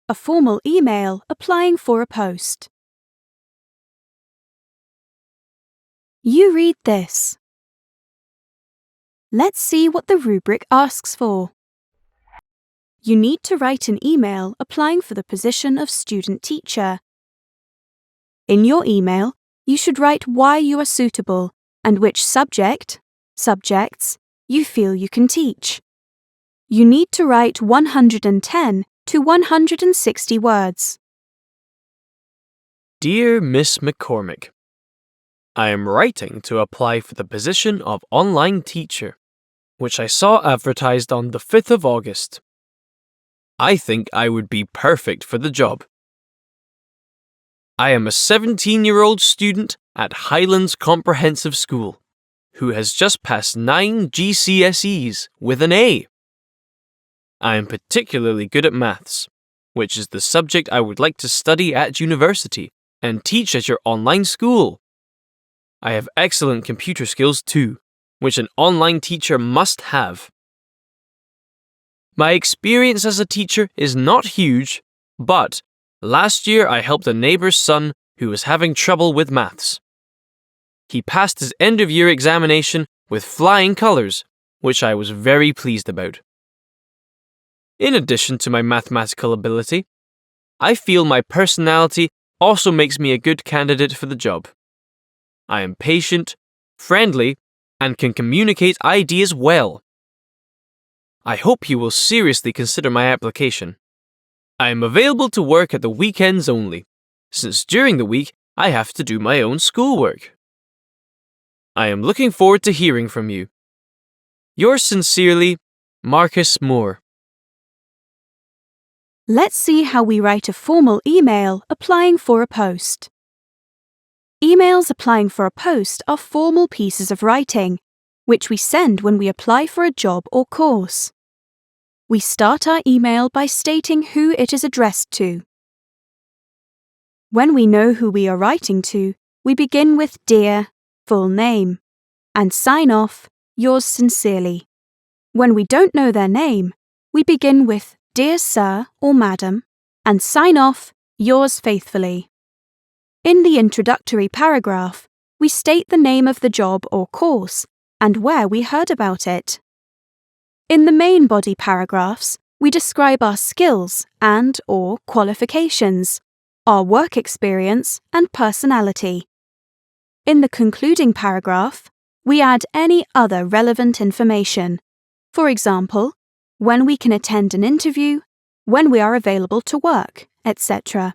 a formal email applying for a post. You read this. Let's see what the rubric asks for. You need to write an email applying for the position of student teacher. In your email, you should write why you are suitable and which subjects, you feel you can teach. You need to write 110 to 160 words. Dear Miss McCormick, I am writing to apply for the position of online teacher, which I saw advertised on the 5th of August. I think I would be perfect for the job. I am a 17-year-old student at Highlands Comprehensive School who has just passed 9 GCSEs with an A. I am particularly good at maths, which is the subject I would like to study at university and teach at your online school. I have excellent computer skills too, which an online teacher must have. My experience as a teacher is not huge, but last year I helped a neighbor's son who was having trouble with maths. He passed his end-of-year examination with flying colors, which I was very pleased about. In addition to my mathematical ability, I feel my personality also makes me a good candidate for the job. I am patient, friendly, and can communicate ideas well. I hope you will seriously consider my application. I am available to work at the weekends only, since during the week I have to do my own schoolwork. I am looking forward to hearing from you. Yours sincerely, Marcus Moore. Let's see how we write a formal email applying for a post. Emails applying for a post are formal pieces of writing, which we send when we apply for a job or course. We start our email by stating who it is addressed to. When we know who we are writing to, we begin with Dear, full name, and sign off, Yours sincerely. When we don't know their name, we begin with Dear Sir or Madam, and sign off, Yours faithfully. In the introductory paragraph, we state the name of the job or course and where we heard about it. In the main body paragraphs, we describe our skills and/or qualifications, our work experience and personality. In the concluding paragraph, we add any other relevant information. For example, when we can attend an interview, when we are available to work, etc.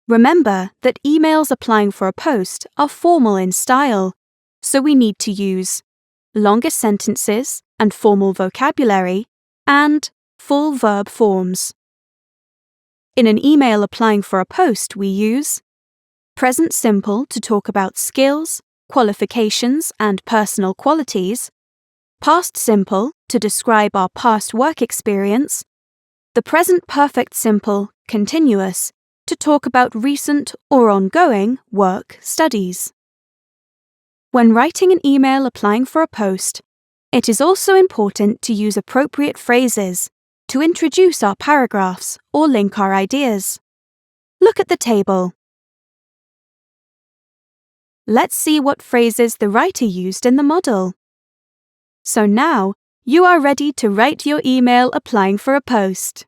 Remember that emails applying for a post are formal in style, so we need to use longer sentences and formal vocabulary, and full verb forms. In an email applying for a post, we use present simple to talk about skills, qualifications, and personal qualities, past simple to describe our past work experience, the present perfect simple, continuous, to talk about recent or ongoing work studies. When writing an email applying for a post, it is also important to use appropriate phrases to introduce our paragraphs or link our ideas. Look at the table. Let's see what phrases the writer used in the model. So now, you are ready to write your email applying for a post.